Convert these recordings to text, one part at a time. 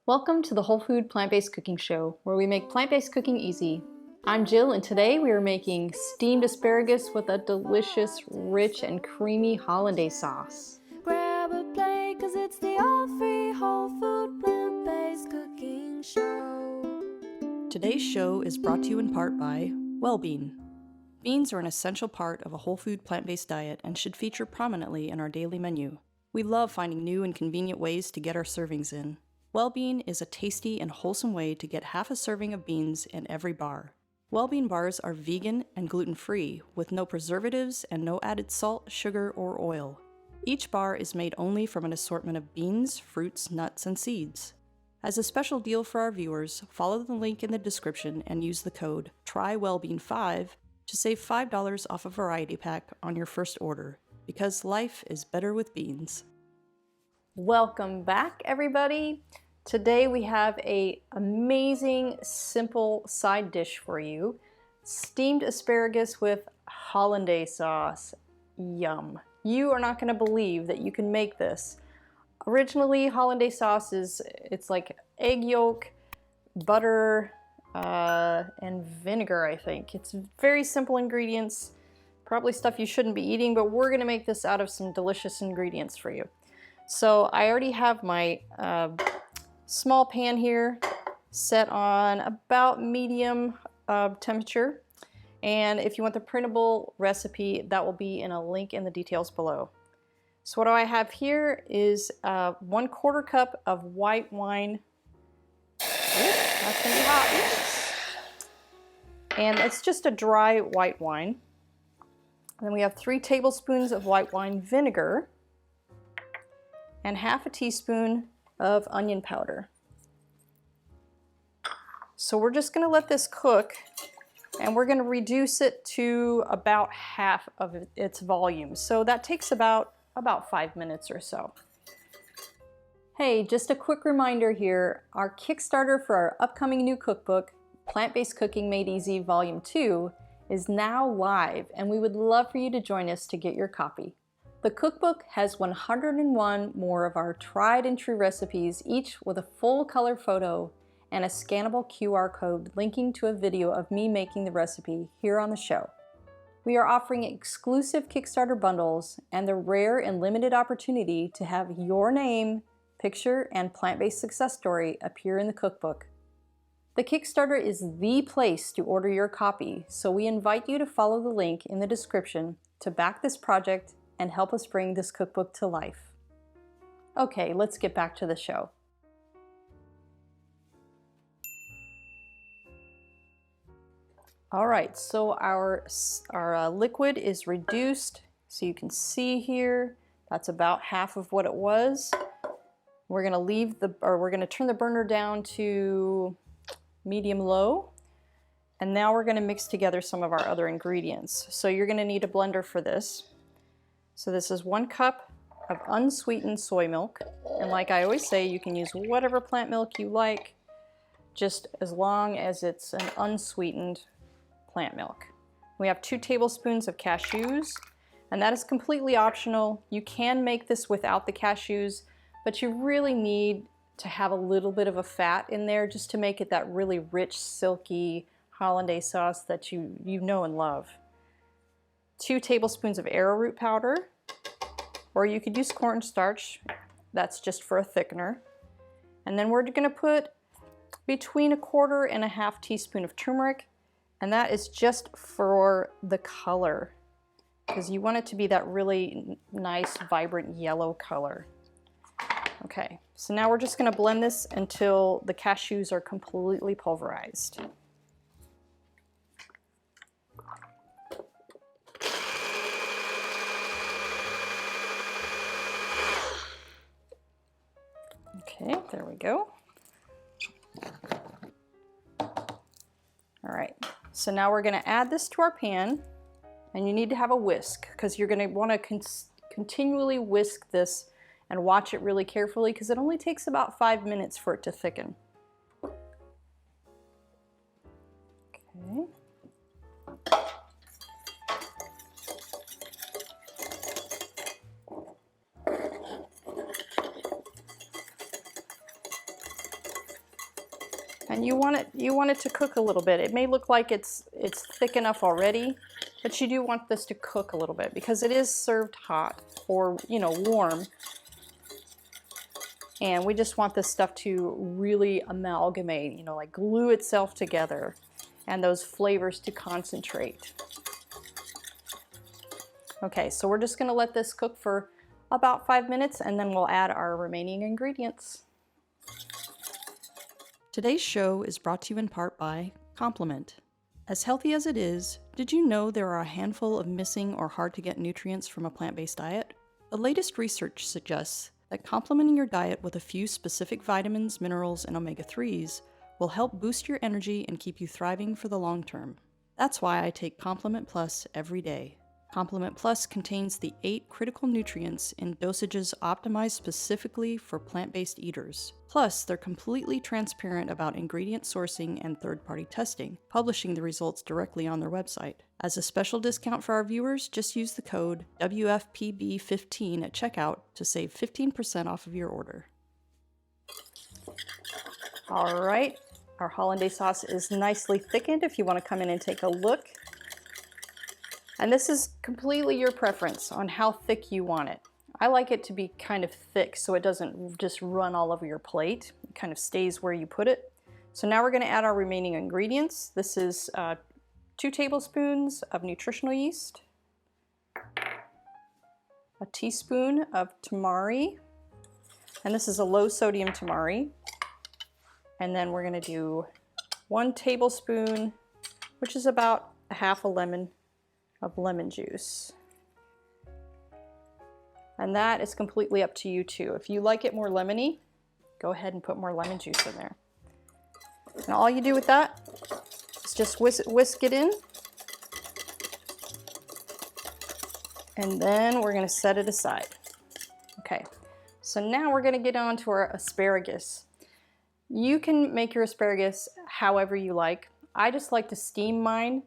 Welcome to the Whole Food Plant-Based Cooking Show, where we make plant-based cooking easy. I'm Jill, and today we are making steamed asparagus with a delicious, rich, and creamy hollandaise sauce. Grab a plate, 'cause it's the all-free whole food plant-based cooking show. Today's show is brought to you in part by WellBean. Beans are an essential part of a whole food plant-based diet and should feature prominently in our daily menu. We love finding new and convenient ways to get our servings in. WellBean is a tasty and wholesome way to get half a serving of beans in every bar. WellBean bars are vegan and gluten-free, with no preservatives and no added salt, sugar, or oil. Each bar is made only from an assortment of beans, fruits, nuts, and seeds. As a special deal for our viewers, follow the link in the description and use the code TRYWellBean5 to save $5 off a variety pack on your first order, because life is better with beans. Welcome back, everybody. Today we have an amazing, simple side dish for you. Steamed asparagus with hollandaise sauce. Yum. You are not going to believe that you can make this. Originally, hollandaise sauce it's like egg yolk, butter, and vinegar, I think. It's very simple ingredients, probably stuff you shouldn't be eating, but we're going to make this out of some delicious ingredients for you. So I already have my small pan here set on about medium temperature. And if you want the printable recipe, that will be in a link in the details below. So what do I have here is 1/4 cup of white wine. Oops, that's gonna be hot. And it's just a dry white wine. And then we have 3 tablespoons of white wine vinegar and half a teaspoon of onion powder. So we're just gonna let this cook, and we're gonna reduce it to about half of its volume. So that takes about 5 minutes or so. Hey, just a quick reminder here, our Kickstarter for our upcoming new cookbook, Plant-Based Cooking Made Easy Volume 2, is now live, and we would love for you to join us to get your copy. The cookbook has 101 more of our tried and true recipes, each with a full color photo and a scannable QR code linking to a video of me making the recipe here on the show. We are offering exclusive Kickstarter bundles and the rare and limited opportunity to have your name, picture, and plant-based success story appear in the cookbook. The Kickstarter is the place to order your copy, so we invite you to follow the link in the description to back this project and help us bring this cookbook to life. Okay, let's get back to the show. All right, so our liquid is reduced. So you can see here, that's about half of what it was. We're gonna turn the burner down to medium-low. And now we're gonna mix together some of our other ingredients. So you're gonna need a blender for this. So this is 1 cup of unsweetened soy milk. And like I always say, you can use whatever plant milk you like, just as long as it's an unsweetened plant milk. We have 2 tablespoons of cashews, and that is completely optional. You can make this without the cashews, but you really need to have a little bit of a fat in there just to make it that really rich, silky hollandaise sauce that you know and love. 2 tablespoons of arrowroot powder, or you could use cornstarch. That's just for a thickener. And then we're gonna put between 1/4 and 1/2 teaspoon of turmeric, and that is just for the color, because you want it to be that really nice, vibrant yellow color. Okay, so now we're just gonna blend this until the cashews are completely pulverized. Okay, there we go. All right, so now we're gonna add this to our pan, and you need to have a whisk, because you're gonna wanna continually whisk this and watch it really carefully, because it only takes about 5 minutes for it to thicken. Okay. And you want it to cook a little bit. It may look like it's thick enough already, but you do want this to cook a little bit because it is served hot or, you know, warm. And we just want this stuff to really amalgamate, you know, like glue itself together and those flavors to concentrate. Okay, so we're just gonna let this cook for about 5 minutes and then we'll add our remaining ingredients. Today's show is brought to you in part by Complement. As healthy as it is, did you know there are a handful of missing or hard to get nutrients from a plant-based diet? The latest research suggests that complementing your diet with a few specific vitamins, minerals, and omega-3s will help boost your energy and keep you thriving for the long term. That's why I take Complement Plus every day. Complement Plus contains the 8 critical nutrients in dosages optimized specifically for plant-based eaters. Plus, they're completely transparent about ingredient sourcing and third-party testing, publishing the results directly on their website. As a special discount for our viewers, just use the code WFPB15 at checkout to save 15% off of your order. All right, our hollandaise sauce is nicely thickened if you want to come in and take a look. And this is completely your preference on how thick you want it. I like it to be kind of thick so it doesn't just run all over your plate. It kind of stays where you put it. So now we're going to add our remaining ingredients. This is 2 tablespoons of nutritional yeast, a teaspoon of tamari, and this is a low sodium tamari. And then we're going to do 1 tablespoon, which is about a half a lemon, of lemon juice. And that is completely up to you too. If you like it more lemony, go ahead and put more lemon juice in there. And all you do with that is just whisk it in. And then we're going to set it aside. Okay, so now we're going to get on to our asparagus. You can make your asparagus however you like. I just like to steam mine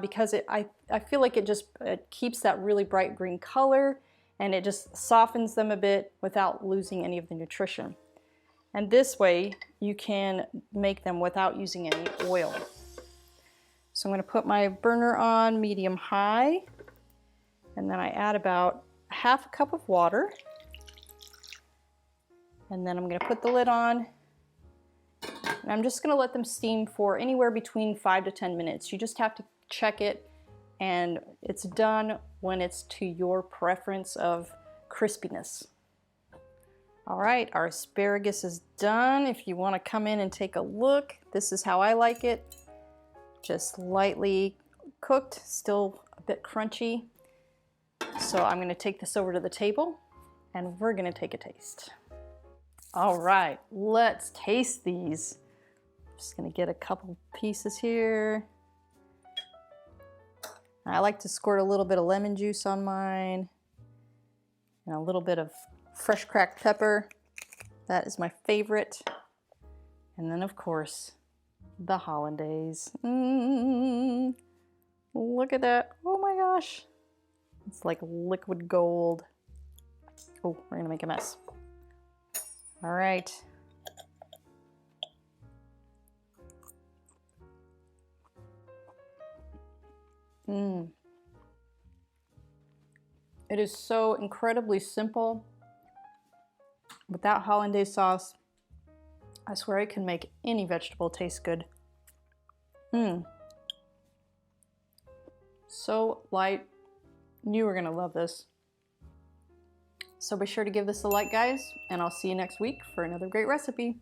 because I feel like it keeps that really bright green color and it just softens them a bit without losing any of the nutrition. And this way you can make them without using any oil. So I'm going to put my burner on medium high and then I add about half a cup of water and then I'm going to put the lid on. And I'm just going to let them steam for anywhere between 5 to 10 minutes. You just have to check it and it's done when it's to your preference of crispiness. All right, our asparagus is done. If you want to come in and take a look, this is how I like it. Just lightly cooked, still a bit crunchy. So I'm going to take this over to the table and we're going to take a taste. All right, let's taste these. Just gonna get a couple pieces here. I like to squirt a little bit of lemon juice on mine and a little bit of fresh cracked pepper. That is my favorite. And then of course, the hollandaise. Look at that. Oh my gosh. It's like liquid gold. Oh, we're gonna make a mess. All right. It is so incredibly simple. Without hollandaise sauce, I swear it can make any vegetable taste good. So light. You are gonna love this. So be sure to give this a like, guys, and I'll see you next week for another great recipe.